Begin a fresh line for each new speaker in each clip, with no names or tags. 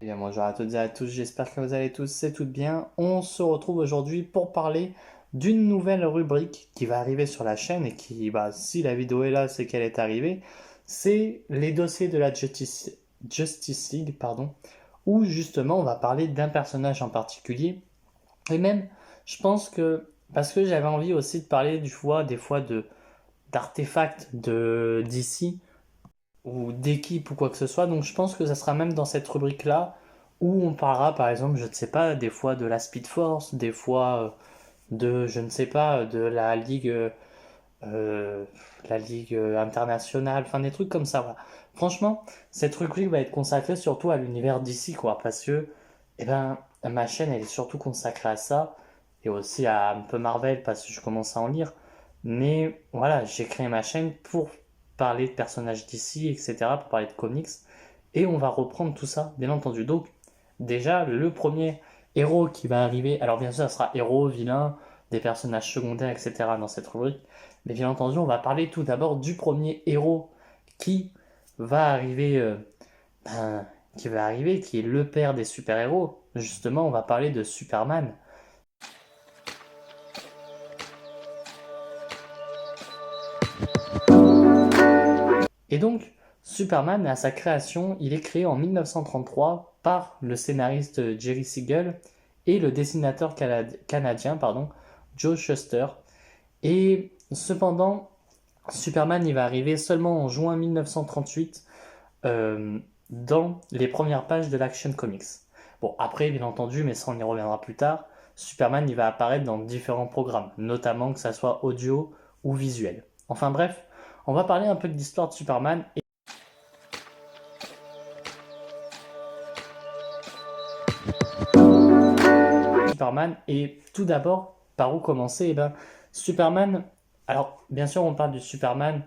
Eh bien, bonjour à toutes et à tous, j'espère que vous allez tous et toutes bien. On se retrouve aujourd'hui pour parler d'une nouvelle rubrique qui va arriver sur la chaîne et qui, si la vidéo est là, c'est qu'elle est arrivée. C'est les dossiers de la Justice League, pardon, où justement on va parler d'un personnage en particulier. Et même, je pense que, parce que j'avais envie aussi de parler des fois d'artefacts de d'ici ou d'équipe ou quoi que ce soit. Donc je pense que ça sera même dans cette rubrique-là où on parlera par exemple, je ne sais pas, des fois de la Speed Force, des fois de, je ne sais pas, de euh, la ligue internationale, enfin des trucs comme ça. Voilà. Franchement, cette rubrique va être consacrée surtout à l'univers d'ici, quoi, parce que, eh ben, ma chaîne, elle est surtout consacrée à ça, et aussi à un peu Marvel, parce que je commence à en lire. Mais voilà, j'ai créé ma chaîne pour parler de personnages d'ici, etc., pour parler de comics, et on va reprendre tout ça, bien entendu. Donc, déjà, le premier héros qui va arriver, alors bien sûr, ça sera héros, vilain, des personnages secondaires, etc., dans cette rubrique. Mais bien entendu, on va parler tout d'abord du premier héros qui va arriver, ben, qui est le père des super-héros. Justement, on va parler de Superman. Et donc, Superman, à sa création, il est créé en 1933 par le scénariste Jerry Siegel et le dessinateur canadien, Joe Shuster. Et cependant, Superman, il va arriver seulement en juin 1938 euh, dans les premières pages de l'Action Comics. Bon, après, bien entendu, mais ça on y reviendra plus tard, Superman il va apparaître dans différents programmes, notamment que ça soit audio ou visuel. Enfin bref, on va parler un peu de l'histoire de Superman et tout d'abord, par où commencer? Eh ben, Superman, alors bien sûr on parle du Superman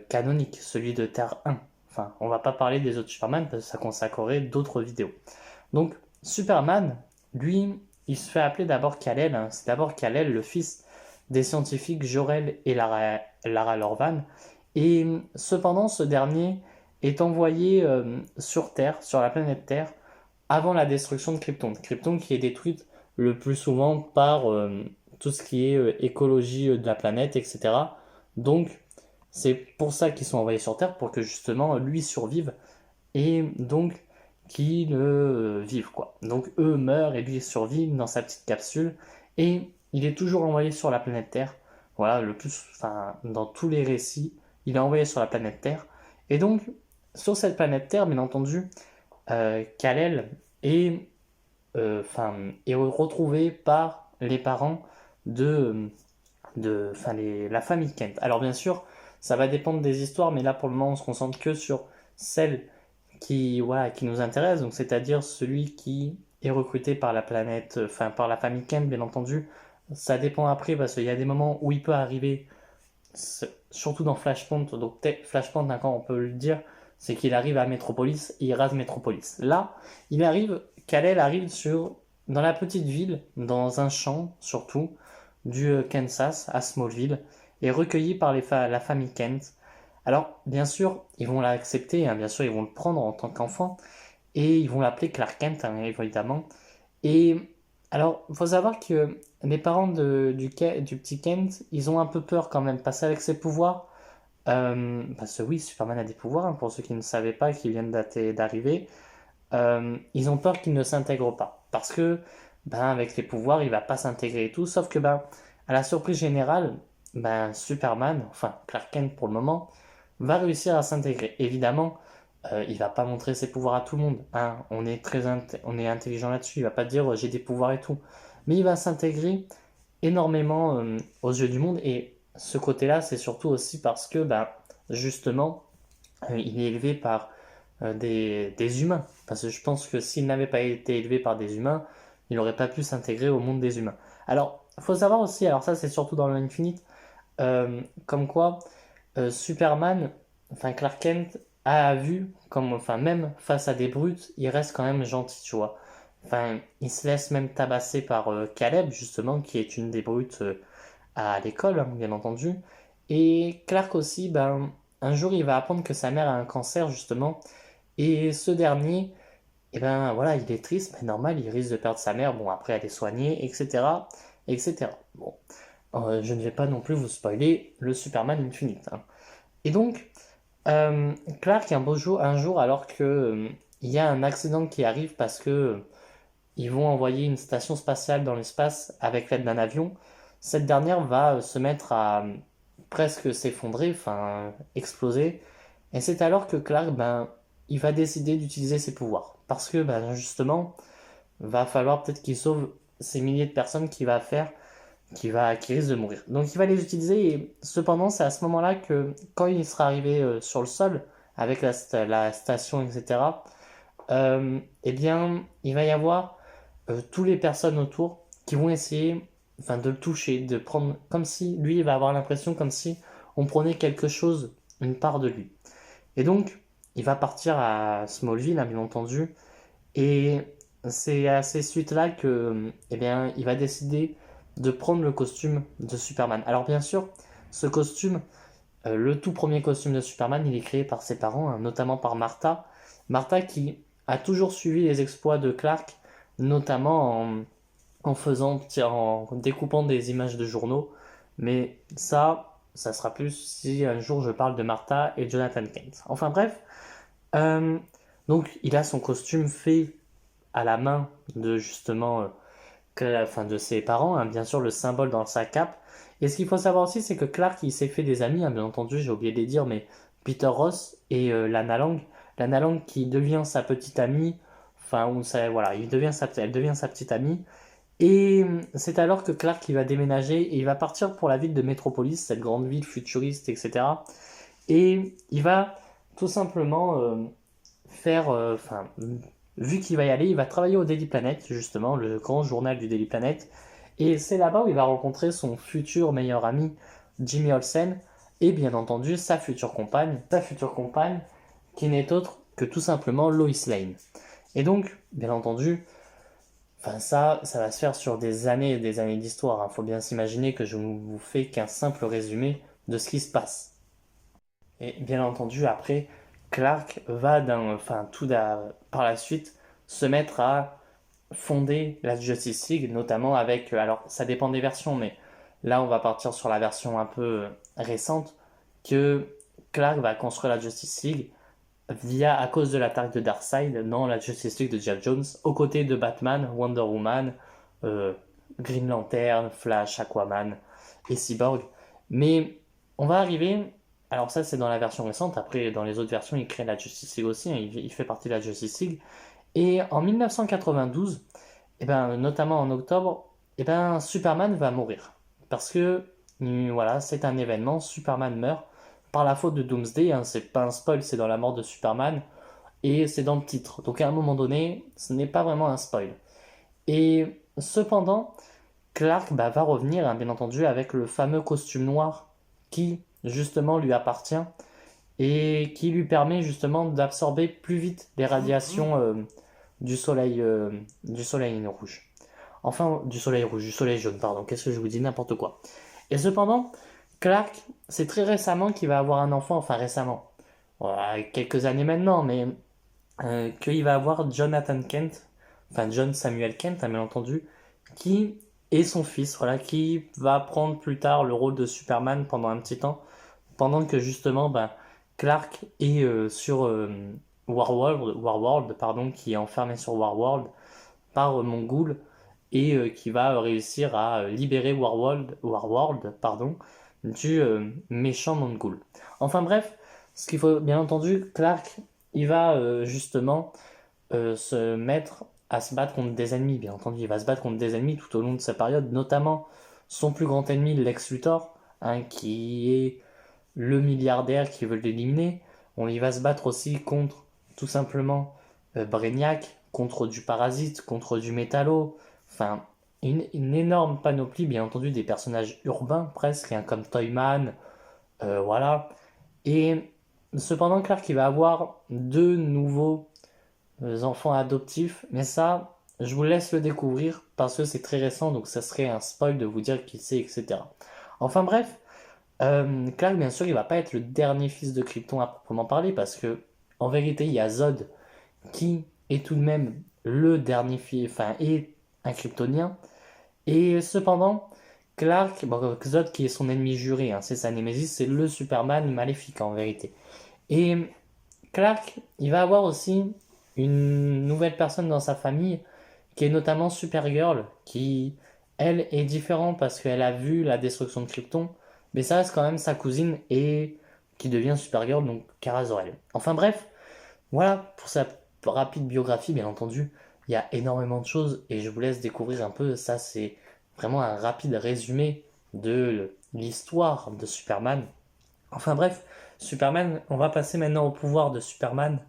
canonique, celui de Terre 1. Enfin, on va pas parler des autres Superman parce que ça consacrerait d'autres vidéos. Donc, Superman, lui, il se fait appeler d'abord Kal-El, hein. C'est d'abord Kal-El, le fils des scientifiques Jor-El et Lara Lorvan. Et cependant, ce dernier est envoyé sur Terre, sur la planète Terre, avant la destruction de Krypton. Krypton qui est détruite le plus souvent par tout ce qui est écologie de la planète, etc. Donc, c'est pour ça qu'ils sont envoyés sur Terre, pour que justement lui survive et donc qui le vivent quoi. Donc eux meurent et lui survit dans sa petite capsule et il est toujours envoyé sur la planète Terre. Voilà, le plus, enfin, dans tous les récits, il est envoyé sur la planète Terre. Et donc, sur cette planète Terre, bien entendu, Kal-El est, est retrouvé par les parents la famille Kent. Alors bien sûr, ça va dépendre des histoires, mais là pour le moment, on se concentre que sur celle qui nous intéresse, donc c'est-à-dire celui qui est recruté par la planète, par la famille Kent, bien entendu. Ça dépend après, parce qu'il y a des moments où il peut arriver, surtout dans Flashpoint, donc Flashpoint, d'accord, on peut le dire, c'est qu'il arrive à Metropolis et il rase Metropolis. Là, Kal-El arrive dans la petite ville, dans un champ surtout, du Kansas, à Smallville, et recueilli par la famille Kent. Alors, bien sûr, ils vont l'accepter, hein, bien sûr, ils vont le prendre en tant qu'enfant, et ils vont l'appeler Clark Kent, hein, évidemment. Et alors, il faut savoir que les parents du petit Kent, ils ont un peu peur quand même, parce qu'avec ses pouvoirs, parce que oui, Superman a des pouvoirs, hein, pour ceux qui ne savaient pas, qui viennent d'arriver, ils ont peur qu'il ne s'intègre pas. Parce que, avec les pouvoirs, il va pas s'intégrer et tout, sauf que, à la surprise générale, Superman, enfin Clark Kent pour le moment, va réussir à s'intégrer. Évidemment, il va pas montrer ses pouvoirs à tout le monde, hein. On est intelligent là-dessus. Il va pas dire j'ai des pouvoirs et tout. Mais il va s'intégrer énormément aux yeux du monde. Et ce côté-là, c'est surtout aussi parce que, justement, il est élevé par des humains. Parce que je pense que s'il n'avait pas été élevé par des humains, il n'aurait pas pu s'intégrer au monde des humains. Alors, il faut savoir aussi, alors ça c'est surtout dans l'Infinite, comme quoi Superman, enfin Clark Kent a vu, comme, enfin même face à des brutes, il reste quand même gentil, tu vois. Enfin, il se laisse même tabasser par Caleb, justement, qui est une des brutes à l'école, hein, bien entendu. Et Clark aussi, un jour, il va apprendre que sa mère a un cancer, justement. Et ce dernier et ben voilà, il est triste, mais normal, il risque de perdre sa mère, bon après elle est soignée, etc. etc. Bon, je ne vais pas non plus vous spoiler le Superman Infinite, hein. Et donc, Clark, un jour, alors que il y a un accident qui arrive parce que ils vont envoyer une station spatiale dans l'espace avec l'aide d'un avion, cette dernière va se mettre à presque s'effondrer, enfin exploser. Et c'est alors que Clark, ben, il va décider d'utiliser ses pouvoirs. Parce que, ben, justement, va falloir peut-être qu'il sauve ces milliers de personnes qui risquent de mourir. Donc il va les utiliser et cependant c'est à ce moment-là que quand il sera arrivé sur le sol avec la station etc. Eh bien il va y avoir toutes les personnes autour qui vont essayer enfin de le toucher, de prendre comme si lui il va avoir l'impression comme si on prenait quelque chose, une part de lui. Et donc il va partir à Smallville hein, bien entendu et c'est à ces suites-là que, eh bien, il va décider de prendre le costume de Superman. Alors bien sûr, ce costume, le tout premier costume de Superman, il est créé par ses parents, hein, notamment par Martha. Martha qui a toujours suivi les exploits de Clark, notamment en découpant des images de journaux. Mais ça sera plus si un jour je parle de Martha et Jonathan Kent. Enfin bref, euh, donc il a son costume fait à la main de justement enfin, de ses parents, hein, bien sûr le symbole dans sa cape. Et ce qu'il faut savoir aussi, c'est que Clark il s'est fait des amis, hein, bien entendu, j'ai oublié de les dire, mais Peter Ross et Lana Lang. Lana Lang qui devient sa petite amie, enfin, voilà, elle devient sa petite amie. Et c'est alors que Clark il va déménager et il va partir pour la ville de Metropolis, cette grande ville futuriste, etc. Et il va tout simplement faire, enfin, vu qu'il va y aller, il va travailler au Daily Planet, justement, le grand journal du Daily Planet. Et c'est là-bas où il va rencontrer son futur meilleur ami, Jimmy Olsen, et bien entendu sa future compagne, qui n'est autre que tout simplement Lois Lane. Et donc, bien entendu, enfin ça va se faire sur des années et des années d'histoire. Il faut bien s'imaginer que je ne vous fais qu'un simple résumé de ce qui se passe. Et bien entendu, après, Clark va par la suite se mettre à fonder la Justice League, notamment avec, alors ça dépend des versions, mais là on va partir sur la version un peu récente, que Clark va construire la Justice League à cause de l'attaque de Darkseid dans la Justice League de Jeff Jones, aux côtés de Batman, Wonder Woman, euh, Green Lantern, Flash, Aquaman et Cyborg. Mais on va arriver, alors ça c'est dans la version récente, après dans les autres versions il crée la Justice League aussi, hein, il fait partie de la Justice League. Et en 1992, et ben, notamment en octobre, et ben, Superman va mourir. Parce que, voilà, c'est un événement, Superman meurt par la faute de Doomsday, hein, c'est pas un spoil, c'est dans la mort de Superman, et c'est dans le titre. Donc à un moment donné, ce n'est pas vraiment un spoil. Et cependant, Clark bah, va revenir, hein, bien entendu, avec le fameux costume noir qui, justement, lui appartient et qui lui permet justement d'absorber plus vite les radiations du soleil rouge. Enfin, du soleil rouge, du soleil jaune, pardon, qu'est-ce que je vous dis, n'importe quoi. Et cependant, Clark, c'est très récemment qu'il va avoir un enfant, enfin récemment, voilà, quelques années maintenant, mais qu'il va avoir Jonathan Kent, enfin John Samuel Kent, hein, bien entendu, qui est son fils, voilà, qui va prendre plus tard le rôle de Superman pendant un petit temps, pendant que justement, ben, Clark est sur Warworld, pardon, qui est enfermé sur Warworld par Mongul et qui va réussir à libérer Warworld pardon, du méchant Mongul. Enfin bref, ce qu'il faut bien entendu, Clark, il va justement se mettre à se battre contre des ennemis, bien entendu, il va se battre contre des ennemis tout au long de sa période, notamment son plus grand ennemi, Lex Luthor, hein, qui est le milliardaire qui veut l'éliminer. On y va se battre aussi contre tout simplement Brainiac, contre du Parasite, contre du Métallo. Enfin, une énorme panoplie, bien entendu, des personnages urbains presque, hein, comme Toyman, voilà. Et cependant, Clark, il va avoir deux nouveaux enfants adoptifs, mais ça, je vous laisse le découvrir parce que c'est très récent, donc ça serait un spoil de vous dire qui c'est, etc. Enfin bref, Clark, bien sûr, il va pas être le dernier fils de Krypton à proprement parler, parce que en vérité, il y a Zod qui est tout de même le dernier enfin, est un Kryptonien. Et cependant, Clark, bon, Zod qui est son ennemi juré, hein, c'est sa némésis, c'est le Superman maléfique en vérité. Et Clark, il va avoir aussi une nouvelle personne dans sa famille, qui est notamment Supergirl, qui, elle, est différente parce qu'elle a vu la destruction de Krypton, mais ça reste quand même sa cousine et qui devient Supergirl, donc Kara Zor-El. Enfin bref, voilà pour sa rapide biographie, bien entendu. Il y a énormément de choses et je vous laisse découvrir un peu. Ça, c'est vraiment un rapide résumé de l'histoire de Superman. Enfin bref, Superman, on va passer maintenant au pouvoir de Superman.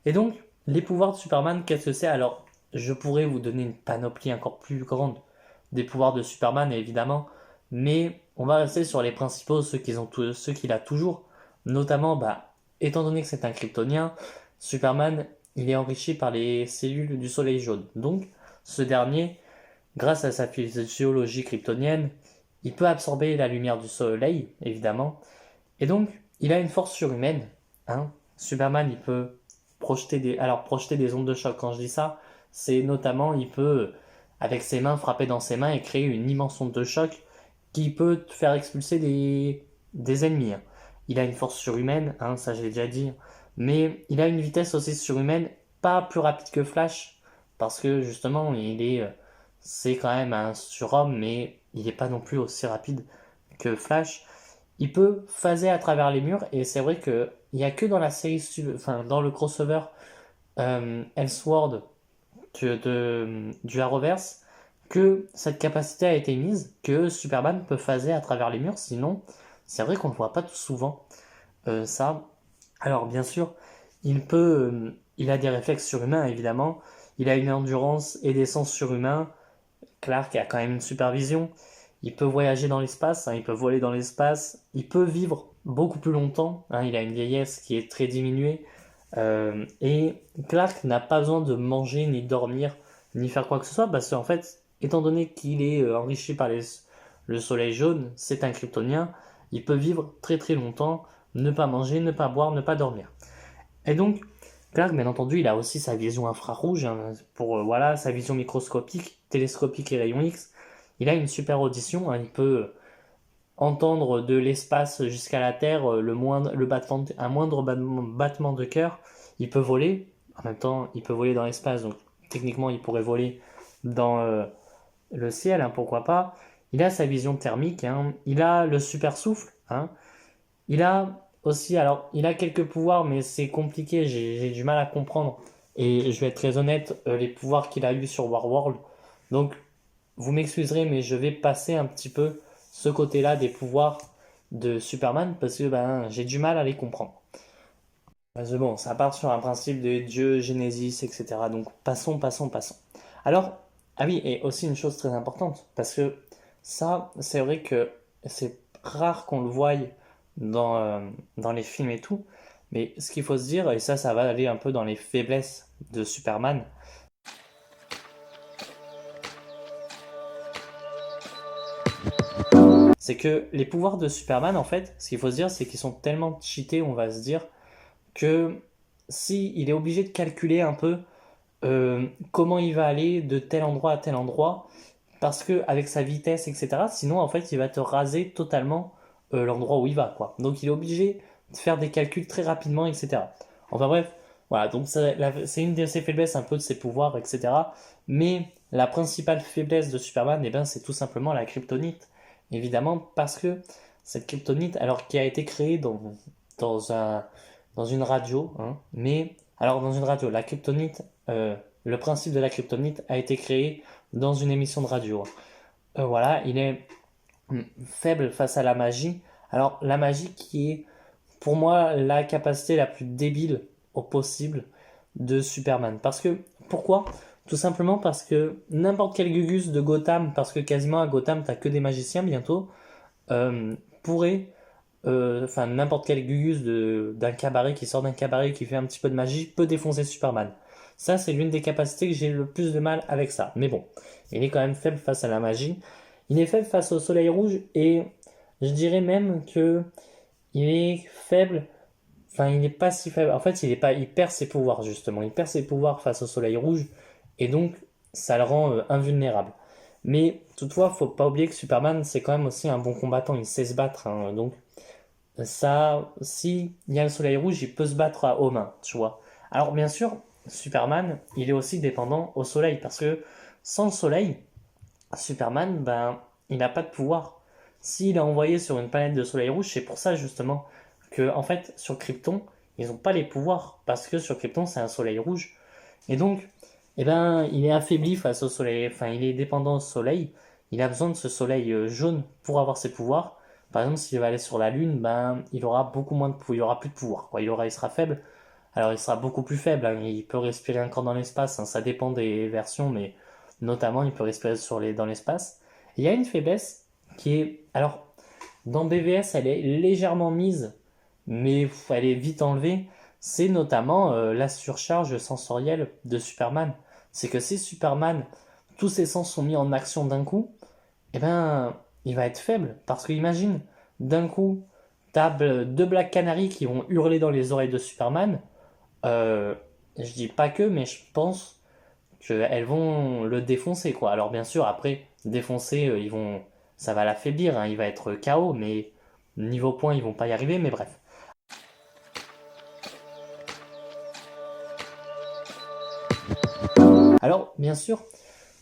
Et donc, les pouvoirs de Superman, qu'est-ce que c'est? Alors, je pourrais vous donner une panoplie encore plus grande des pouvoirs de Superman, évidemment, mais on va rester sur les principaux, ceux qu'il a toujours. Notamment, bah, étant donné que c'est un Kryptonien, Superman, il est enrichi par les cellules du Soleil jaune. Donc, ce dernier, grâce à sa physiologie kryptonienne, il peut absorber la lumière du Soleil, évidemment, et donc, il a une force surhumaine. Hein. Superman, il peut projeter des ondes de choc. Quand je dis ça, c'est notamment, il peut, avec ses mains, frapper dans ses mains et créer une immense onde de choc qui peut faire expulser des ennemis. Hein. Il a une force surhumaine, hein, ça j'ai déjà dit, mais il a une vitesse aussi surhumaine, pas plus rapide que Flash, parce que justement, c'est quand même un surhomme, mais il n'est pas non plus aussi rapide que Flash. Il peut phaser à travers les murs et c'est vrai que il y a que dans la série, enfin dans le crossover Elseworld du Arrowverse que cette capacité a été mise, que Superman peut phaser à travers les murs. Sinon, c'est vrai qu'on ne voit pas tout souvent ça. Alors bien sûr, il a des réflexes surhumains évidemment. Il a une endurance et des sens surhumains. Clark a quand même une supervision. Il peut voyager dans l'espace, hein, il peut voler dans l'espace, il peut vivre beaucoup plus longtemps, hein, il a une vieillesse qui est très diminuée. Et Clark n'a pas besoin de manger, ni dormir, ni faire quoi que ce soit, parce qu'en fait, étant donné qu'il est enrichi par le soleil jaune, c'est un kryptonien, il peut vivre très très longtemps, ne pas manger, ne pas boire, ne pas dormir. Et donc, Clark, bien entendu, il a aussi sa vision infrarouge, hein, pour voilà, sa vision microscopique, télescopique et rayon X. Il a une super audition, hein, il peut entendre de l'espace jusqu'à la Terre un moindre battement de cœur. Il peut voler, en même temps, il peut voler dans l'espace, donc techniquement, il pourrait voler dans le ciel, hein, pourquoi pas. Il a sa vision thermique, hein, il a le super souffle, hein, il a aussi, alors, il a quelques pouvoirs, mais c'est compliqué, j'ai du mal à comprendre. Et je vais être très honnête, les pouvoirs qu'il a eu sur Warworld. Donc, vous m'excuserez, mais je vais passer un petit peu ce côté-là des pouvoirs de Superman parce que ben, j'ai du mal à les comprendre. Parce que bon, ça part sur un principe de Dieu, Genesis, etc. Donc, passons. Alors, ah oui, et aussi une chose très importante, parce que ça, c'est vrai que c'est rare qu'on le voie dans les films et tout, mais ce qu'il faut se dire, et ça va aller un peu dans les faiblesses de Superman, c'est que les pouvoirs de Superman, en fait, ce qu'il faut se dire, c'est qu'ils sont tellement cheatés, on va se dire, que si il est obligé de calculer un peu comment il va aller de tel endroit à tel endroit, parce que avec sa vitesse, etc., sinon, en fait, il va te raser totalement l'endroit où il va, quoi. Donc, il est obligé de faire des calculs très rapidement, etc. Enfin bref, voilà, donc c'est une de ses faiblesses, un peu de ses pouvoirs, etc. Mais la principale faiblesse de Superman, eh ben, c'est tout simplement la kryptonite. Évidemment, parce que cette kryptonite, alors qui a été créée dans dans une radio, hein, mais alors dans une radio, la kryptonite, le principe de la kryptonite a été créé dans une émission de radio. Voilà, il est faible face à la magie. Alors la magie qui est pour moi la capacité la plus débile au possible de Superman. Parce que, pourquoi? Tout simplement parce que n'importe quel Gugus de Gotham, parce que quasiment à Gotham t'as que des magiciens bientôt, pourrait, enfin n'importe quel Gugus d'un cabaret qui sort d'un cabaret qui fait un petit peu de magie peut défoncer Superman. Ça c'est l'une des capacités que j'ai le plus de mal avec ça. Mais bon, il est quand même faible face à la magie. Il est faible face au soleil rouge et je dirais même que il est faible. Enfin, il n'est pas si faible. En fait, il perd ses pouvoirs, justement. Il perd ses pouvoirs face au soleil rouge. Et donc, ça le rend invulnérable. Mais toutefois, faut pas oublier que Superman, c'est quand même aussi un bon combattant. Il sait se battre, hein. Donc, ça, si il y a le soleil rouge, il peut se battre aux mains, tu vois. Alors, bien sûr, Superman, il est aussi dépendant au soleil. Parce que sans le soleil, Superman, ben, il n'a pas de pouvoir. S'il est envoyé sur une planète de soleil rouge, c'est pour ça justement que, en fait, sur Krypton, ils n'ont pas les pouvoirs. Parce que sur Krypton, c'est un soleil rouge. Et donc, eh ben, il est affaibli face au soleil. Enfin, il est dépendant au soleil. Il a besoin de ce soleil jaune pour avoir ses pouvoirs. Par exemple, s'il va aller sur la Lune, ben, il aura beaucoup moins de pouvoir. Il aura plus de pouvoir, quoi. Il sera faible. Alors, il sera beaucoup plus faible, hein. Il peut respirer encore dans l'espace, hein. Ça dépend des versions, mais notamment, il peut respirer dans l'espace. Il y a une faiblesse qui est, alors, dans BVS, elle est légèrement mise, mais elle est vite enlevée. C'est notamment la surcharge sensorielle de Superman. C'est que si Superman, tous ses sens sont mis en action d'un coup, eh ben, il va être faible. Parce que imagine, d'un coup, t'as deux Black Canary qui vont hurler dans les oreilles de Superman. Euh, je dis pas que, mais je pense qu'elles vont le défoncer, quoi. Alors bien sûr, après, défoncer, ça va l'affaiblir, hein. Il va être KO, mais niveau point, ils vont pas y arriver, mais bref. Alors, bien sûr,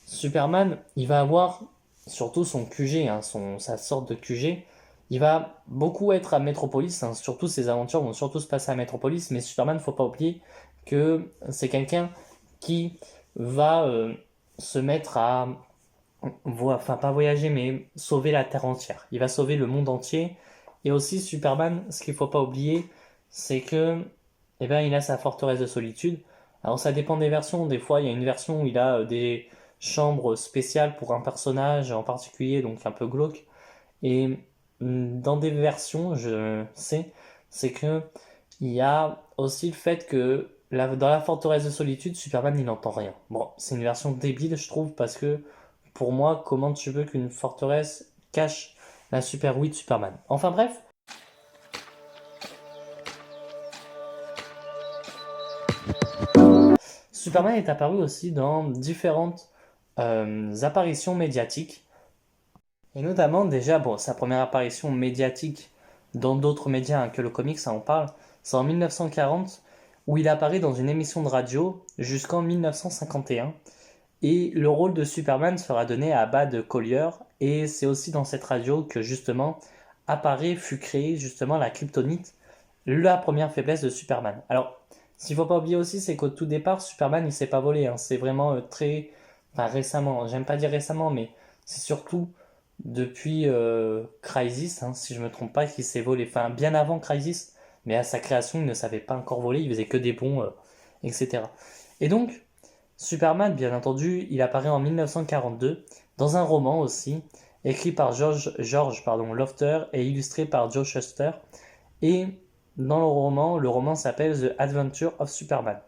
Superman, il va avoir surtout son QG, hein, sa sorte de QG. Il va beaucoup être à Metropolis, hein, surtout ses aventures vont surtout se passer à Metropolis, mais Superman, faut pas oublier que c'est quelqu'un qui va se mettre à, enfin pas voyager, mais sauver la Terre entière. Il va sauver le monde entier. Et aussi Superman, ce qu'il faut pas oublier, c'est que, eh ben, il a sa forteresse de solitude. Alors ça dépend des versions. Des fois, il y a une version où il a des chambres spéciales pour un personnage en particulier, donc un peu glauque. Et dans des versions, je sais, c'est que il y a aussi le fait que dans la forteresse de solitude, Superman il n'entend rien. Bon, c'est une version débile, je trouve, parce que pour moi, comment tu veux qu'une forteresse cache la super Wii de Superman? Enfin bref, Superman est apparu aussi dans différentes apparitions médiatiques. Et notamment, déjà, bon, sa première apparition médiatique dans d'autres médias, hein, que le comics, ça en parle, c'est en 1940, où il apparaît dans une émission de radio jusqu'en 1951. Et le rôle de Superman sera donné à Bud Collyer, et c'est aussi dans cette radio que justement fut créée justement la kryptonite, la première faiblesse de Superman. Alors, ce qu'il ne faut pas oublier aussi, c'est qu'au tout départ, Superman, il s'est pas volé, hein. C'est vraiment très, enfin récemment, j'aime pas dire récemment, mais c'est surtout depuis Crisis, hein, si je me trompe pas, qu'il s'est volé. Enfin, bien avant Crisis, mais à sa création, il ne savait pas encore voler, il faisait que des bons, etc. Et donc, Superman, bien entendu, il apparaît en 1942 dans un roman aussi, écrit par George Lofter et illustré par Joe Shuster. Et dans le roman s'appelle The Adventure of Superman.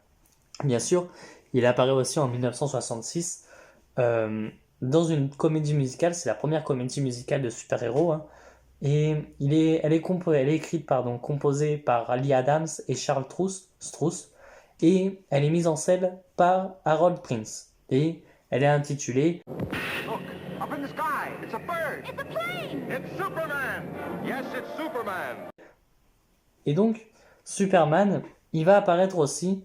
Bien sûr, il apparaît aussi en 1966 euh, dans une comédie musicale. C'est la première comédie musicale de super-héros, hein. Et elle est écrite, pardon, composée par Lee Adams et Charles Strouse, et elle est mise en scène par Harold Prince. Et elle est intitulée
Look, up in the sky. It's a bird.
It's a plane!
It's Superman. Yes, it's Superman.
Et donc, Superman, il va apparaître aussi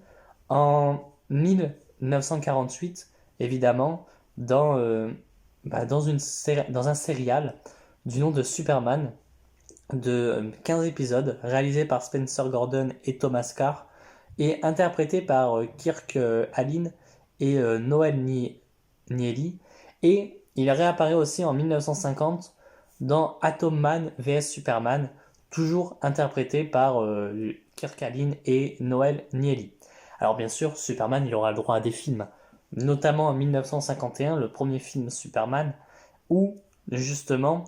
en 1948, évidemment, dans un serial du nom de Superman, de 15 épisodes, réalisé par Spencer Gordon et Thomas Carr, et interprété par Kirk Alyn et Noel Nieli. Et il réapparaît aussi en 1950 dans Atom Man vs Superman, toujours interprété par Kirk Alyn et Noel Nieli. Alors bien sûr, Superman, il aura le droit à des films, notamment en 1951, le premier film Superman, où justement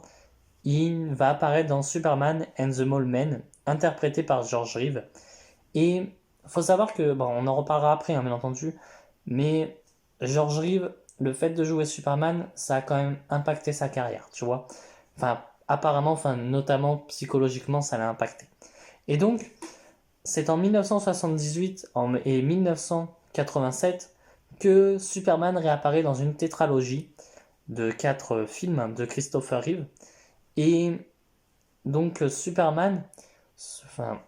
il va apparaître dans Superman and the Mole Men, interprété par George Reeves. Et faut savoir que, bon, on en reparlera après, hein, bien entendu, mais George Reeves, le fait de jouer Superman, ça a quand même impacté sa carrière, tu vois. Enfin, apparemment, enfin, notamment psychologiquement, ça l'a impacté. Et donc, c'est en 1978 et 1987 que Superman réapparaît dans une tétralogie de 4 films de Christopher Reeve. Et donc Superman, enfin,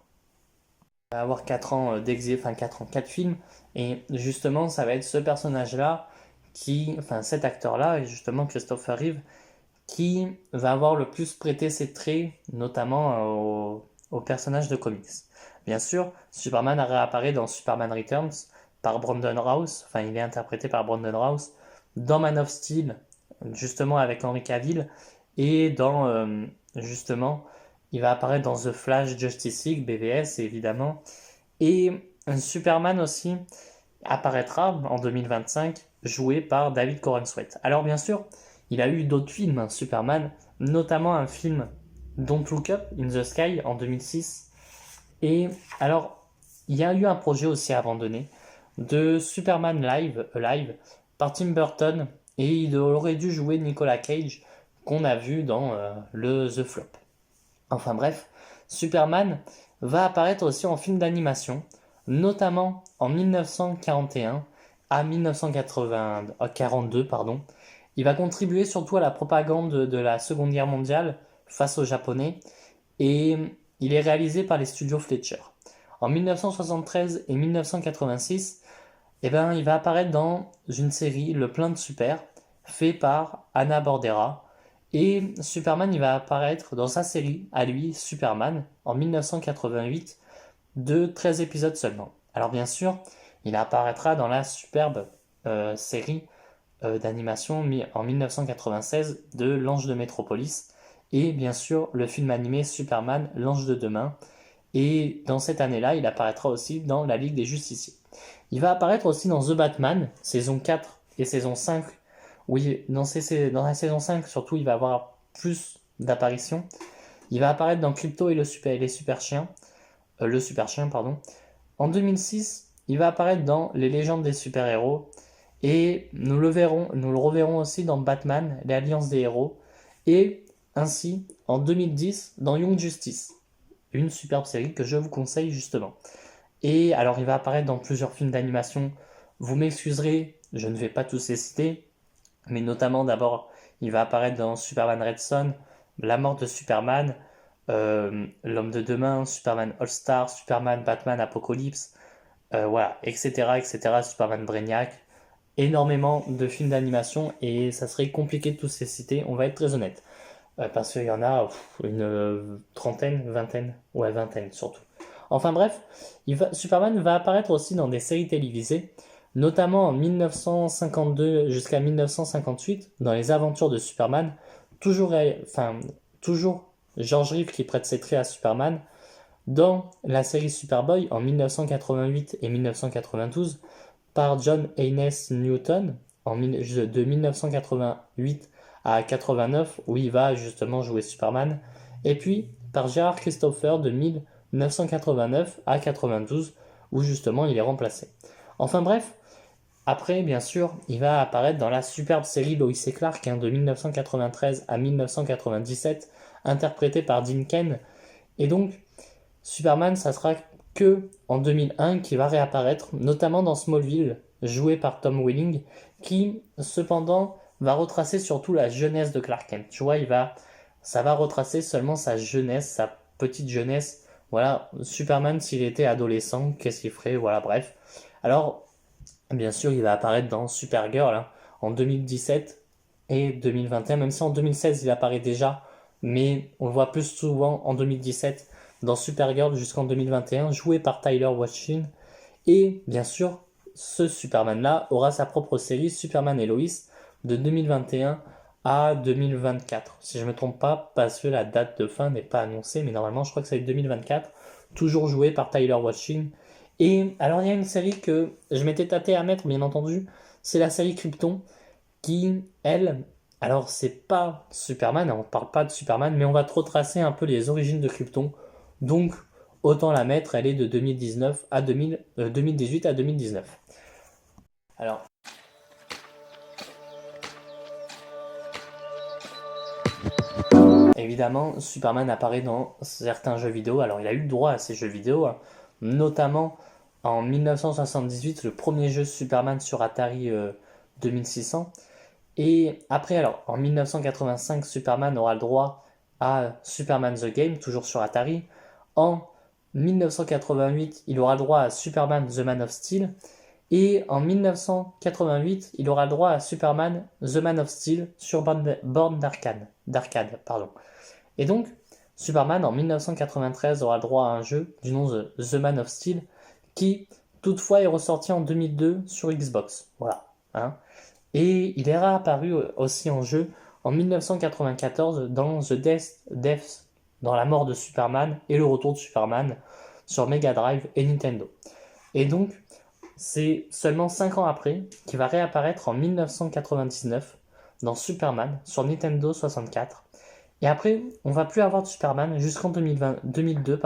va avoir 4 ans d'exil, enfin 4 ans, 4 films, et justement ça va être ce personnage-là, enfin cet acteur-là, et justement Christopher Reeve, qui va avoir le plus prêté ses traits, notamment au personnage de comics. Bien sûr, Superman réapparaît dans Superman Returns par Brandon Routh, enfin il est interprété par Brandon Routh, dans Man of Steel, justement avec Henry Cavill, et justement, il va apparaître dans The Flash Justice League, BVS évidemment, et Superman aussi apparaîtra en 2025, joué par David Corenswet. Alors bien sûr, il a eu d'autres films, Superman, notamment un film Don't Look Up in the Sky en 2006. Et alors, il y a eu un projet aussi abandonné de Superman Live par Tim Burton, et il aurait dû jouer Nicolas Cage, qu'on a vu dans le The Flop. Enfin bref, Superman va apparaître aussi en film d'animation, notamment en 1941 à 1942, pardon. Il va contribuer surtout à la propagande de la Seconde Guerre mondiale face aux Japonais, et il est réalisé par les studios Fletcher. En 1973 et 1986, il va apparaître dans une série, Le Plein de Super, fait par Hanna Barbera. Et Superman, il va apparaître dans sa série, à lui, Superman, en 1988, de 13 épisodes seulement. Alors bien sûr, il apparaîtra dans la superbe série d'animation en 1996 de L'Ange de Métropolis, et bien sûr le film animé Superman, L'Ange de Demain. Et dans cette année-là, il apparaîtra aussi dans La Ligue des Justiciers. Il va apparaître aussi dans The Batman, saison 4 et saison 5. Oui, dans la saison 5, surtout, il va avoir plus d'apparitions. Il va apparaître dans Crypto et le Super Chien. Le Super Chien, pardon. En 2006, il va apparaître dans Les Légendes des Super-Héros. Et nous le reverrons aussi dans Batman, les Alliances des Héros. Et ainsi, en 2010, dans Young Justice. Une superbe série que je vous conseille justement. Et alors, il va apparaître dans plusieurs films d'animation. Vous m'excuserez, je ne vais pas tous les citer, mais notamment d'abord, il va apparaître dans Superman Red Son, La mort de Superman, L'homme de demain, Superman All-Star, Superman Batman Apocalypse, voilà, etc., etc., Superman Brainiac. Énormément de films d'animation, et ça serait compliqué de tous les citer, on va être très honnête. Parce qu'il y en a une trentaine, vingtaine surtout. Enfin bref, Superman va apparaître aussi dans des séries télévisées, notamment en 1952 jusqu'à 1958, dans Les Aventures de Superman, toujours George Reeves qui prête ses traits à Superman, dans la série Superboy en 1988 et 1992, par John Haynes Newton, de 1988 à 89, où il va justement jouer Superman, et puis par Gerard Christopher de 1989 à 92, où justement il est remplacé. Enfin bref, après bien sûr, il va apparaître dans la superbe série Lois et Clark de 1993 à 1997, interprétée par Dean Cain, et donc Superman, ça sera que en 2001 qu'il va réapparaître, notamment dans Smallville, joué par Tom Welling, qui cependant va retracer surtout la jeunesse de Clark Kent. Tu vois, ça va retracer seulement sa jeunesse, sa petite jeunesse. Voilà, Superman, s'il était adolescent, qu'est-ce qu'il ferait? Voilà, bref. Alors, bien sûr, il va apparaître dans Supergirl en 2017 et 2021, même si en 2016 il apparaît déjà, mais on le voit plus souvent en 2017 dans Supergirl jusqu'en 2021, joué par Tyler Hoechlin. Et bien sûr, ce Superman-là aura sa propre série Superman et Lois de 2021 à 2024. Si je ne me trompe pas, parce que la date de fin n'est pas annoncée, mais normalement je crois que c'est 2024, toujours joué par Tyler Hoechlin. Et alors il y a une série que je m'étais tâté à mettre, bien entendu, c'est la série Krypton, qui, elle, alors c'est pas Superman, on ne parle pas de Superman, mais on va te retracer un peu les origines de Krypton. Donc, autant la mettre, elle est de 2018 à 2019. Alors, Évidemment, Superman apparaît dans certains jeux vidéo. Alors, il a eu le droit à ces jeux vidéo, hein, notamment en 1978, le premier jeu Superman sur Atari 2600. Et après, alors, en 1985, Superman aura le droit à Superman the Game, toujours sur Atari. En 1988, il aura le droit à Superman the Man of Steel. Et en 1988, il aura le droit à Superman the Man of Steel sur borne d'arcade, pardon. Et donc, Superman en 1993 aura le droit à un jeu du nom de The Man of Steel qui, toutefois, est ressorti en 2002 sur Xbox. Voilà. Hein. Et il est réapparu aussi en jeu en 1994 dans Death, dans la mort de Superman et le retour de Superman sur Mega Drive et Nintendo. Et donc, c'est seulement 5 ans après qu'il va réapparaître en 1999 dans Superman sur Nintendo 64. Et après, on va plus avoir de Superman jusqu'en 2002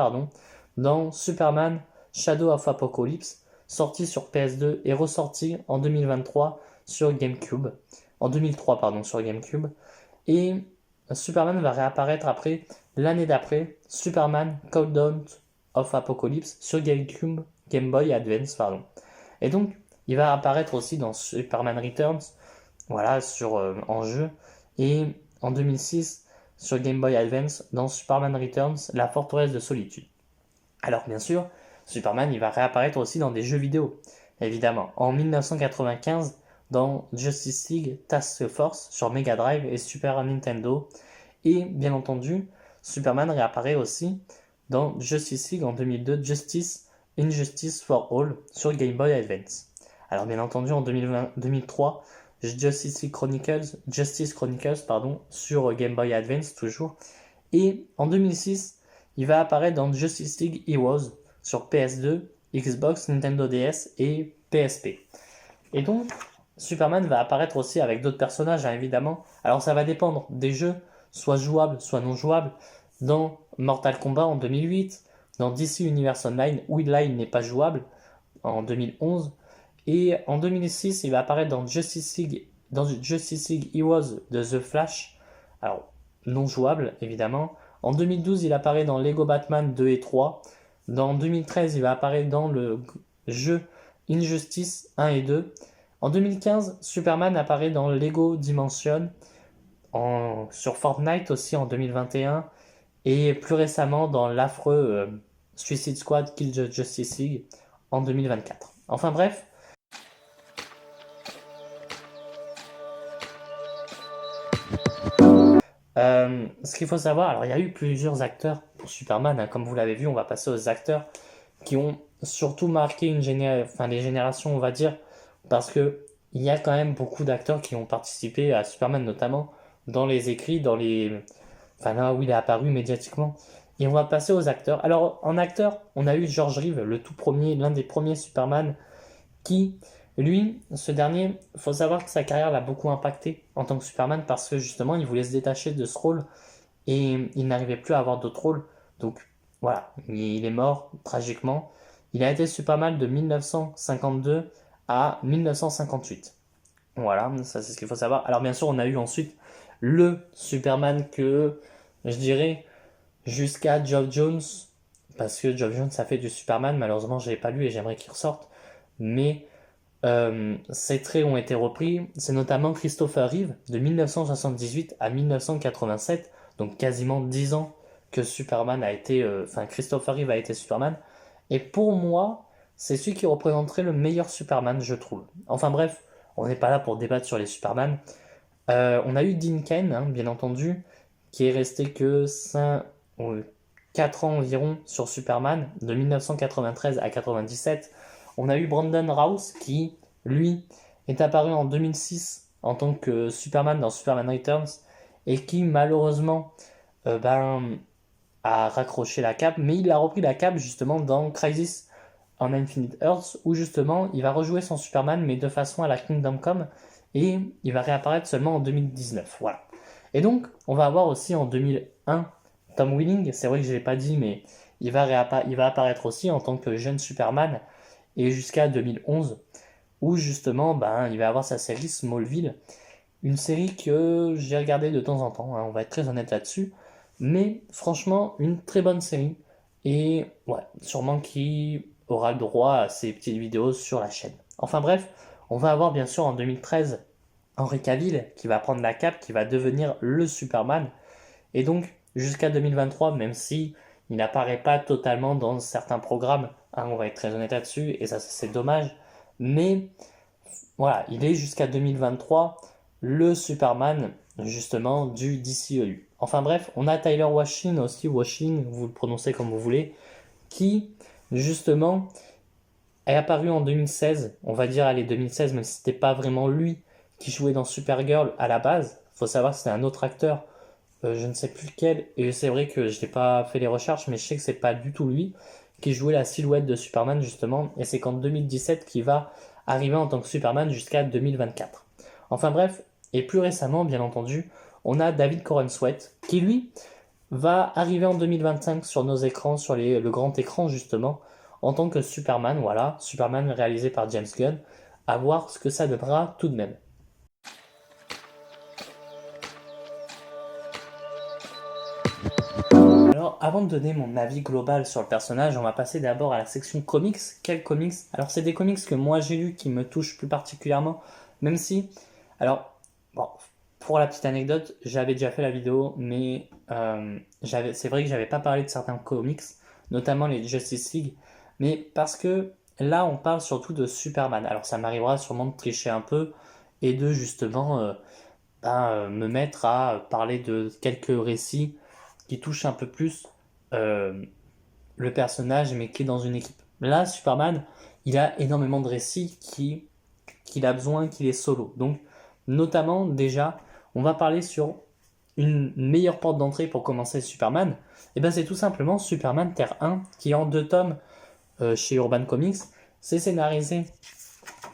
dans Superman Shadow of Apocalypse, sorti sur PS2 et ressorti en 2023 sur GameCube. En 2003, sur GameCube. Et Superman va réapparaître après, l'année d'après, Superman Countdown of Apocalypse sur GameCube, Game Boy Advance, Et donc, il va apparaître aussi dans Superman Returns, voilà, en jeu. Et en 2006, sur Game Boy Advance, dans Superman Returns, la forteresse de solitude. Alors, bien sûr, Superman, il va réapparaître aussi dans des jeux vidéo, évidemment. En 1995, dans Justice League Task Force sur Mega Drive et Super Nintendo. Et, bien entendu, Superman réapparaît aussi dans Justice League en 2002, Injustice for All sur Game Boy Advance. Alors bien entendu en 2003, Justice Chronicles sur Game Boy Advance toujours. Et en 2006, il va apparaître dans Justice League Heroes sur PS2, Xbox, Nintendo DS et PSP. Et donc, Superman va apparaître aussi avec d'autres personnages, hein, évidemment. Alors ça va dépendre des jeux, soit jouables, soit non jouables. Dans Mortal Kombat en 2008, dans DC Universe Online, où là il n'est pas jouable, en 2011. Et en 2006, il va apparaître dans Justice League Heroes de The Flash, alors non jouable évidemment. En 2012, il apparaît dans Lego Batman 2 et 3. Dans 2013, il va apparaître dans le jeu Injustice 1 et 2. En 2015, Superman apparaît dans Lego Dimension, sur Fortnite aussi en 2021, et plus récemment dans l'affreux Suicide Squad Kill the Justice League en 2024. Enfin bref. Ce qu'il faut savoir, alors il y a eu plusieurs acteurs pour Superman, hein, comme vous l'avez vu, on va passer aux acteurs qui ont surtout marqué les générations, on va dire, parce que il y a quand même beaucoup d'acteurs qui ont participé à Superman, notamment dans les écrits, là où il est apparu médiatiquement. Et on va passer aux acteurs. Alors en acteur, on a eu George Reeves, l'un des premiers Superman, qui, lui, ce dernier, il faut savoir que sa carrière l'a beaucoup impacté en tant que Superman parce que justement, il voulait se détacher de ce rôle et il n'arrivait plus à avoir d'autres rôles. Donc voilà, il est mort tragiquement. Il a été Superman de 1952 à 1958. Voilà, ça c'est ce qu'il faut savoir. Alors bien sûr, on a eu ensuite le Superman que, je dirais, jusqu'à Geoff Jones, parce que Geoff Jones a fait du Superman, malheureusement je l'ai pas lu et j'aimerais qu'il ressorte, mais ces traits ont été repris. C'est notamment Christopher Reeve de 1978 à 1987, donc quasiment 10 ans que Christopher Reeve a été Superman. Et pour moi, c'est celui qui représenterait le meilleur Superman, je trouve. Enfin bref, on n'est pas là pour débattre sur les Superman. On a eu Dean Cain, hein, bien entendu, qui est resté que 4 ans environ sur Superman, de 1993 à 97. On a eu Brandon Routh qui, lui, est apparu en 2006 en tant que Superman dans Superman Returns et qui, malheureusement, a raccroché la cape, mais il a repris la cape justement dans Crisis on Infinite Earths où justement il va rejouer son Superman mais de façon à la Kingdom Come et il va réapparaître seulement en 2019. Voilà. Et donc, on va avoir aussi en 2001 Tom Welling, c'est vrai que je ne l'ai pas dit, mais il va apparaître aussi en tant que jeune Superman et jusqu'à 2011 où justement il va avoir sa série Smallville. une série que j'ai regardée de temps en temps, hein, on va être très honnête là-dessus. Mais franchement, une très bonne série. Et ouais, sûrement qui aura le droit à ces petites vidéos sur la chaîne. Enfin bref, on va avoir bien sûr en 2013 Henry Cavill qui va prendre la cape, qui va devenir le Superman. Et donc, jusqu'à 2023, même si il n'apparaît pas totalement dans certains programmes, hein, on va être très honnête là-dessus, et ça c'est dommage, mais voilà, il est jusqu'à 2023 le Superman justement du DCEU. Enfin bref, on a Tyler Washington aussi, Washington, vous le prononcez comme vous voulez, qui justement est apparu en 2016, on va dire allez 2016, même si c'était pas vraiment lui qui jouait dans Supergirl à la base. Faut savoir que c'était un autre acteur, je ne sais plus lequel, et c'est vrai que je n'ai pas fait les recherches, mais je sais que c'est pas du tout lui qui jouait la silhouette de Superman justement, et c'est qu'en 2017 qu'il va arriver en tant que Superman jusqu'à 2024. Enfin bref, et plus récemment, bien entendu, on a David Corenswet, qui lui va arriver en 2025 sur nos écrans, sur le grand écran justement, en tant que Superman, voilà, Superman réalisé par James Gunn, à voir ce que ça donnera tout de même. Alors, avant de donner mon avis global sur le personnage, on va passer d'abord à la section comics. Quels comics? Alors, c'est des comics que moi j'ai lus qui me touchent plus particulièrement, même si, alors, bon, pour la petite anecdote, j'avais déjà fait la vidéo, mais c'est vrai que j'avais pas parlé de certains comics, notamment les Justice League, mais parce que là, on parle surtout de Superman. Alors, ça m'arrivera sûrement de tricher un peu et de justement me mettre à parler de quelques récits qui touchent un peu plus euh, le personnage, mais qui est dans une équipe. Là, Superman, il a énormément de récits qu'il a besoin qu'il est solo. Donc, notamment, déjà, on va parler sur une meilleure porte d'entrée pour commencer Superman. Et ben, c'est tout simplement Superman Terre 1, qui est en 2 tomes chez Urban Comics. C'est scénarisé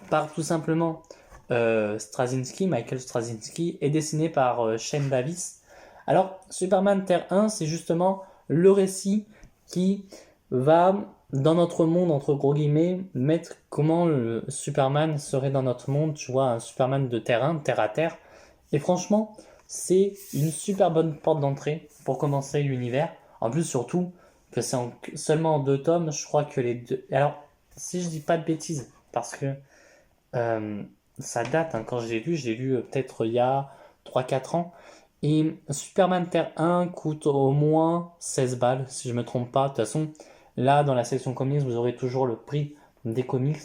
par tout simplement Straczynski, Michael Straczynski, et dessiné par Shane Davis. Alors, Superman Terre 1, c'est justement le récit qui va, dans notre monde, entre gros guillemets, mettre comment le Superman serait dans notre monde, tu vois, un Superman de Terre 1, terre à terre. Et franchement, c'est une super bonne porte d'entrée pour commencer l'univers. En plus, surtout, que c'est seulement en 2 tomes, je crois que les deux... Alors, si je dis pas de bêtises, parce que ça date, hein, quand j'ai lu peut-être il y a 3-4 ans, et Superman Terre 1 coûte au moins 16 balles, si je me trompe pas. De toute façon, là, dans la section comics, vous aurez toujours le prix des comics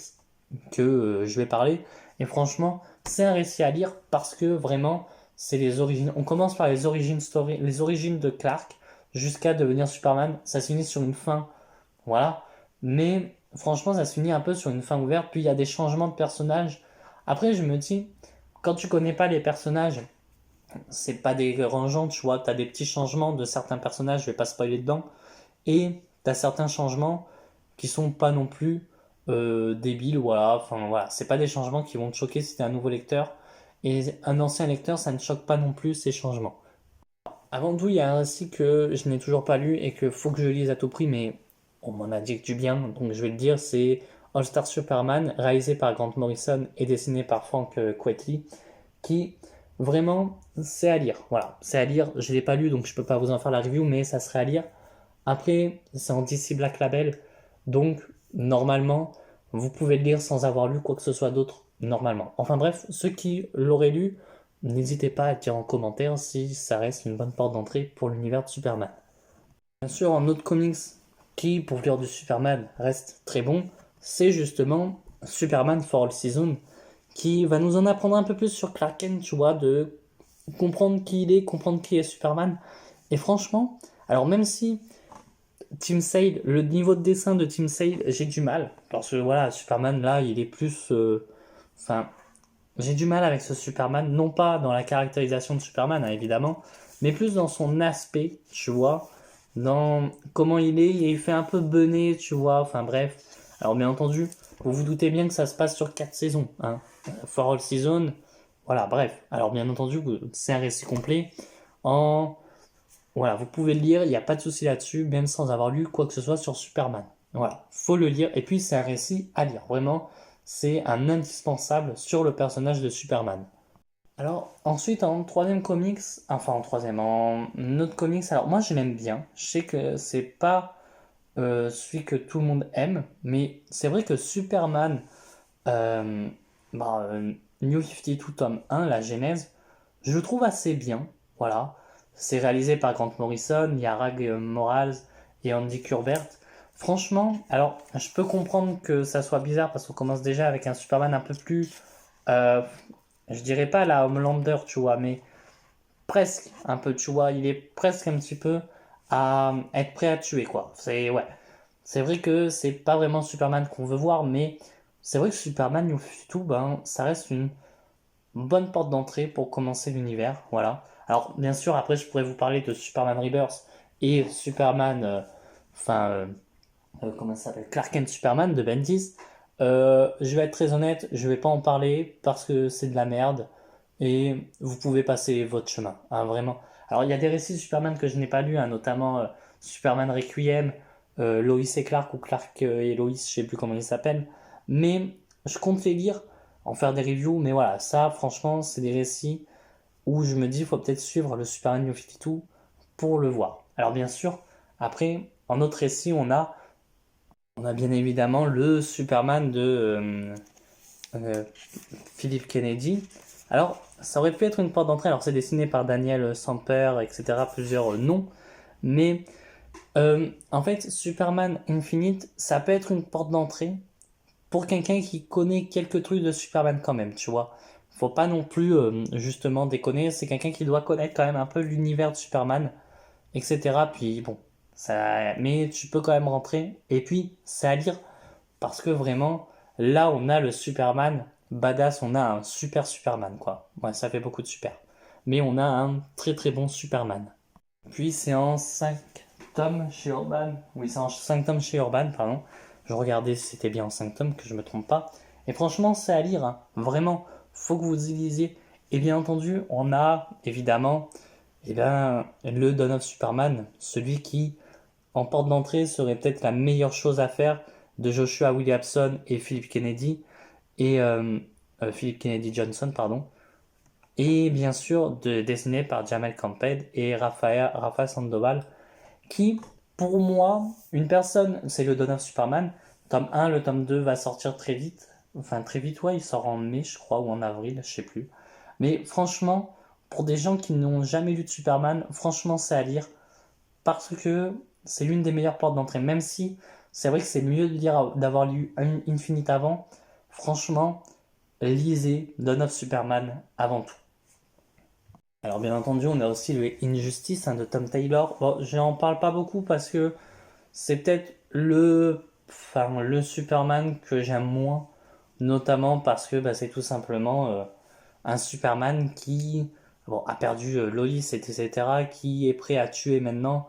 que je vais parler. Et franchement, c'est un récit à lire parce que vraiment, c'est les origines. On commence par les origines story, les origines de Clark jusqu'à devenir Superman. Ça se finit sur une fin, voilà. Mais franchement, ça se finit un peu sur une fin ouverte. Puis il y a des changements de personnages. Après, je me dis, quand tu connais pas les personnages, c'est pas dérangeant, tu vois, t'as des petits changements de certains personnages, je vais pas spoiler dedans, et t'as certains changements qui sont pas non plus débiles, voilà, enfin voilà, c'est pas des changements qui vont te choquer si t'es un nouveau lecteur, et un ancien lecteur, ça ne choque pas non plus ces changements. Avant tout, il y a un récit que je n'ai toujours pas lu et que faut que je lise à tout prix, mais on m'en a dit que du bien, donc je vais le dire, c'est All Star Superman, réalisé par Grant Morrison et dessiné par Frank Quitely, qui vraiment c'est à lire. Voilà, c'est à lire. Je l'ai pas lu donc je peux pas vous en faire la review, mais ça serait à lire. Après, c'est en DC Black Label, donc normalement vous pouvez le lire sans avoir lu quoi que ce soit d'autre normalement. Enfin bref, ceux qui l'auraient lu, n'hésitez pas à dire en commentaire si ça reste une bonne porte d'entrée pour l'univers de Superman. Bien sûr, un autre comics qui, pour lire du Superman, reste très bon, c'est justement Superman for All Season, qui va nous en apprendre un peu plus sur Clark Kent, tu vois, de comprendre qui il est, comprendre qui est Superman. Et franchement, alors même si Tim Sale, le niveau de dessin de Tim Sale, j'ai du mal, parce que voilà, Superman là, il est plus... Enfin, j'ai du mal avec ce Superman, non pas dans la caractérisation de Superman, hein, évidemment, mais plus dans son aspect, tu vois, dans comment il est, il fait un peu bené, tu vois, enfin bref. Alors bien entendu, vous vous doutez bien que ça se passe sur 4 saisons, hein. For All Season, voilà, bref. Alors bien entendu, c'est un récit complet. Voilà, vous pouvez le lire, il n'y a pas de souci là-dessus, même sans avoir lu quoi que ce soit sur Superman. Voilà, faut le lire. Et puis c'est un récit à lire, vraiment, c'est un indispensable sur le personnage de Superman. Alors, ensuite, en troisième comics, enfin en troisième, en autre comics, alors moi je l'aime bien. Je sais que c'est pas celui que tout le monde aime, mais c'est vrai que Superman, euh, New 52 tome 1, la Genèse, je le trouve assez bien. Voilà. C'est réalisé par Grant Morrison, il y a Rag Morales et Andy Kubert. Franchement, alors je peux comprendre que ça soit bizarre parce qu'on commence déjà avec un Superman un peu plus, euh, je dirais pas la Homelander, tu vois, mais presque un peu, tu vois, il est presque un petit peu à être prêt à tuer, quoi. C'est ouais, c'est vrai que c'est pas vraiment Superman qu'on veut voir, mais c'est vrai que Superman New 52, ben, ça reste une bonne porte d'entrée pour commencer l'univers, voilà. Alors bien sûr, après je pourrais vous parler de Superman Rebirth et Superman, enfin, comment ça s'appelle, Clark Kent Superman de Bendis. Je vais être très honnête, je vais pas en parler parce que c'est de la merde et vous pouvez passer votre chemin, hein, vraiment. Alors il y a des récits de Superman que je n'ai pas lus, hein, notamment Superman Requiem, Lois et Clark ou Clark et Lois, je sais plus comment ils s'appellent, mais je compte les lire, en faire des reviews, mais voilà, ça franchement c'est des récits où je me dis il faut peut-être suivre le Superman New 52 pour le voir. Alors bien sûr, après en autre récit on a bien évidemment le Superman de euh, Philip Kennedy. Alors, ça aurait pu être une porte d'entrée. Alors, c'est dessiné par Daniel Samper, etc. Plusieurs noms. Mais en fait, Superman Infinite, ça peut être une porte d'entrée pour quelqu'un qui connaît quelques trucs de Superman quand même, tu vois. Faut pas non plus justement déconner. C'est quelqu'un qui doit connaître quand même un peu l'univers de Superman, etc. Puis bon, ça, mais tu peux quand même rentrer. Et puis, c'est à lire parce que vraiment, là, on a le Superman badass, on a un super Superman, quoi. Ouais, ça fait beaucoup de super. Mais on a un très très bon Superman. Puis c'est en 5 tomes chez Urban. Oui, c'est en 5 tomes chez Urban, pardon. Je regardais si c'était bien en 5 tomes, que je me trompe pas. Et franchement, c'est à lire, hein. Vraiment, faut que vous y lisiez. Et bien entendu, on a évidemment le Dawn of Superman, celui qui en porte d'entrée serait peut-être la meilleure chose à faire de Joshua Williamson et Philip Kennedy et Philip Kennedy Johnson, pardon, et bien sûr dessiné par Jamel Campbell et Rafael Sandoval, qui pour moi, une personne, c'est le Dawn of Superman, tome 1, le tome 2 va sortir très vite, enfin très vite, ouais, il sort en mai je crois ou en avril, je sais plus, mais franchement, pour des gens qui n'ont jamais lu de Superman, franchement c'est à lire, parce que c'est l'une des meilleures portes d'entrée. Même si c'est vrai que c'est mieux de lire, d'avoir lu Infinite avant, franchement, lisez Dawn of Superman avant tout. Alors bien entendu, on a aussi le Injustice, hein, de Tom Taylor. Bon, je n'en parle pas beaucoup parce que c'est peut-être le Superman que j'aime moins, notamment parce que bah, c'est tout simplement un Superman qui bon, a perdu Lois, etc., qui est prêt à tuer maintenant.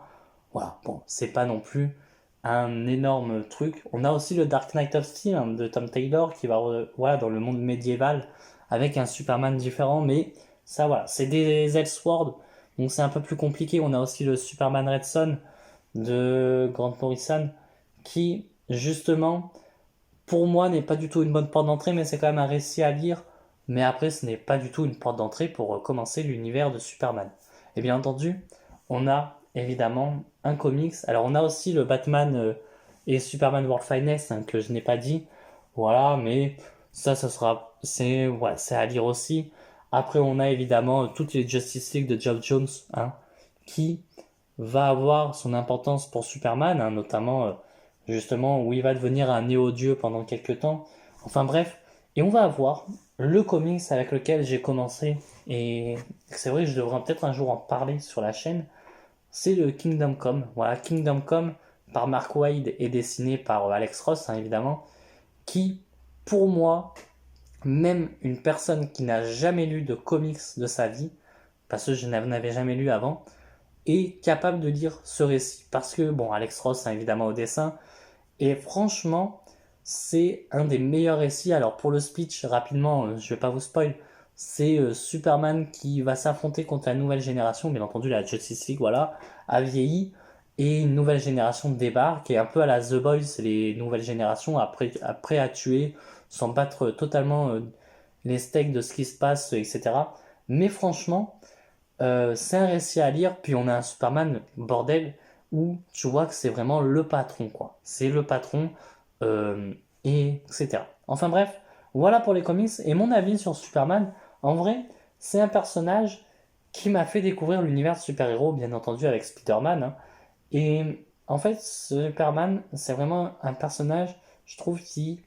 Voilà, bon, c'est pas non plus un énorme truc. On a aussi le Dark Knight of Steel, hein, de Tom Taylor qui va voilà, dans le monde médiéval avec un Superman différent, mais ça voilà, c'est des Elseworlds, donc c'est un peu plus compliqué. On a aussi le Superman Red Son de Grant Morrison qui justement pour moi n'est pas du tout une bonne porte d'entrée, mais c'est quand même un récit à lire. Mais après, ce n'est pas du tout une porte d'entrée pour commencer l'univers de Superman. Et bien entendu, on a évidemment un comics. Alors on a aussi le Batman et Superman World Finest, hein, que je n'ai pas dit. Voilà, mais ça sera, c'est ouais, c'est à lire aussi. Après, on a évidemment toutes les Justice League de Geoff Jones, hein, qui va avoir son importance pour Superman, hein, notamment justement où il va devenir un néo-dieu pendant quelques temps. Enfin bref, et on va avoir le comics avec lequel j'ai commencé, et c'est vrai que je devrais peut-être un jour en parler sur la chaîne, c'est le Kingdom Come. Voilà, Kingdom Come par Mark Waid et dessiné par Alex Ross, hein, évidemment, qui, pour moi, même une personne qui n'a jamais lu de comics de sa vie, parce que je n'avais jamais lu avant, est capable de lire ce récit. Parce que, bon, Alex Ross, hein, évidemment, au dessin, et franchement, c'est un des meilleurs récits. Alors pour le speech, rapidement, je vais pas vous spoil, c'est Superman qui va s'affronter contre la nouvelle génération, bien entendu la Justice League, voilà, a vieilli, et une nouvelle génération débarque, et un peu à la The Boys, les nouvelles générations, après à tuer, sans battre totalement les steaks de ce qui se passe, etc. Mais franchement, c'est un récit à lire, puis on a un Superman, bordel, où tu vois que c'est vraiment le patron, quoi. C'est le patron, et etc. Enfin bref, voilà pour les comics. Et mon avis sur Superman, en vrai, c'est un personnage qui m'a fait découvrir l'univers de super-héros, bien entendu avec Spider-Man, hein. Et en fait, Superman, c'est vraiment un personnage, je trouve, qui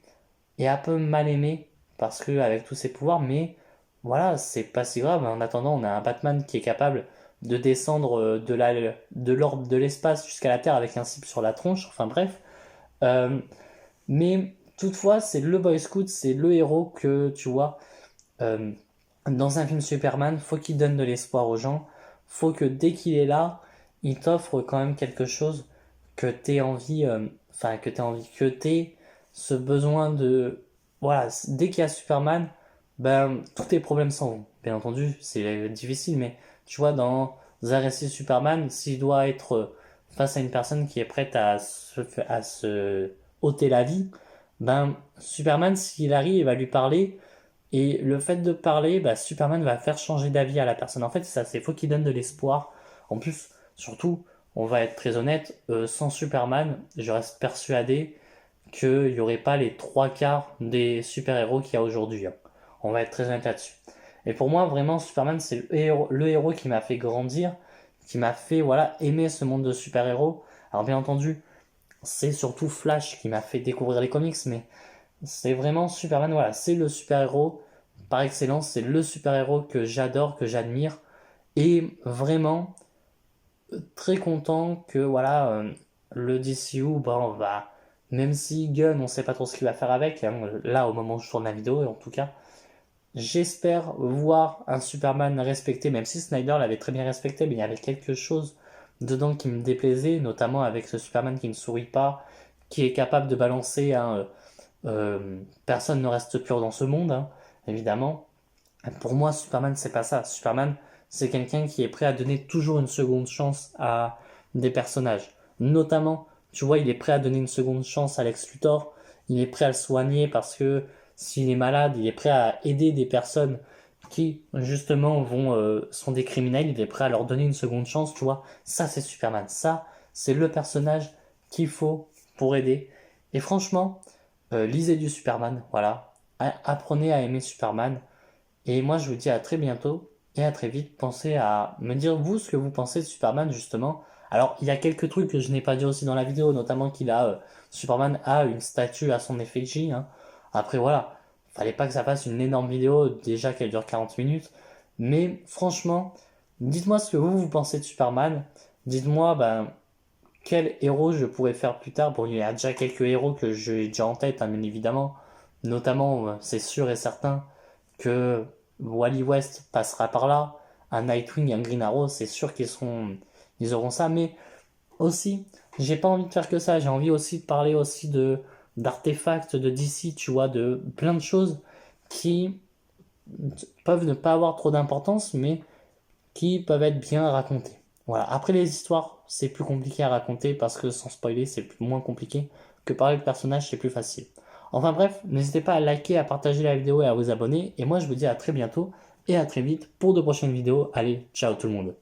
est un peu mal aimé, parce que avec tous ses pouvoirs, mais voilà, c'est pas si grave. En attendant, on a un Batman qui est capable de descendre de l'orbe de l'espace jusqu'à la Terre avec un cible sur la tronche, enfin bref. Euh, mais toutefois, c'est le Boy Scout, c'est le héros que tu vois. euh, Dans un film Superman, faut qu'il donne de l'espoir aux gens. Faut que dès qu'il est là, il t'offre quand même quelque chose que t'aies envie, enfin que t'aies ce besoin de, voilà, dès qu'il y a Superman, ben tous tes problèmes s'en vont. Bien entendu, c'est difficile, mais tu vois, dans un récit Superman, s'il doit être face à une personne qui est prête à se ôter la vie, ben Superman, s'il arrive, il va lui parler. Et le fait de parler, bah, Superman va faire changer d'avis à la personne. En fait, ça, c'est faut qu'il donne de l'espoir. En plus, surtout, on va être très honnête, sans Superman, je reste persuadé qu'il n'y aurait pas les trois quarts des super-héros qu'il y a aujourd'hui, hein. On va être très honnête là-dessus. Et pour moi, vraiment, Superman, c'est le héros qui m'a fait grandir, qui m'a fait, voilà, aimer ce monde de super-héros. Alors, bien entendu, c'est surtout Flash qui m'a fait découvrir les comics, mais c'est vraiment Superman, voilà, c'est le super-héros par excellence, c'est le super-héros que j'adore, que j'admire, et vraiment très content que voilà, le DCU, bon, va, même si Gunn, on sait pas trop ce qu'il va faire avec, hein, là au moment où je tourne la vidéo, en tout cas, j'espère voir un Superman respecté, même si Snyder l'avait très bien respecté, mais il y avait quelque chose dedans qui me déplaisait, notamment avec ce Superman qui ne sourit pas, qui est capable de balancer un personne ne reste pur dans ce monde, hein, évidemment. Pour moi, Superman, c'est pas ça. Superman, c'est quelqu'un qui est prêt à donner toujours une seconde chance à des personnages. Notamment, tu vois, il est prêt à donner une seconde chance à Lex Luthor. Il est prêt à le soigner parce que s'il est malade, il est prêt à aider des personnes qui, justement, sont des criminels. Il est prêt à leur donner une seconde chance, tu vois. Ça, c'est Superman. Ça, c'est le personnage qu'il faut pour aider. Et franchement, lisez du Superman, voilà. Apprenez à aimer Superman. Et moi, je vous dis à très bientôt et à très vite. Pensez à me dire, vous, ce que vous pensez de Superman, justement. Alors, il y a quelques trucs que je n'ai pas dit aussi dans la vidéo, notamment Superman a une statue à son effigie, hein. Après, voilà. Fallait pas que ça fasse une énorme vidéo, déjà qu'elle dure 40 minutes. Mais franchement, dites-moi ce que vous pensez de Superman. Dites-moi, ben, quel héros je pourrais faire plus tard. Bon, il y a déjà quelques héros que j'ai déjà en tête, hein, bien évidemment. Notamment, c'est sûr et certain que Wally West passera par là. Un Nightwing et un Green Arrow, c'est sûr ils auront ça. Mais aussi, j'ai pas envie de faire que ça. J'ai envie aussi de parler aussi d'artefacts de DC, tu vois, de plein de choses qui peuvent ne pas avoir trop d'importance, mais qui peuvent être bien racontées. Voilà. Après les histoires, c'est plus compliqué à raconter parce que sans spoiler, c'est moins compliqué que parler de personnages, c'est plus facile. Enfin bref, n'hésitez pas à liker, à partager la vidéo et à vous abonner. Et moi, je vous dis à très bientôt et à très vite pour de prochaines vidéos. Allez, ciao tout le monde.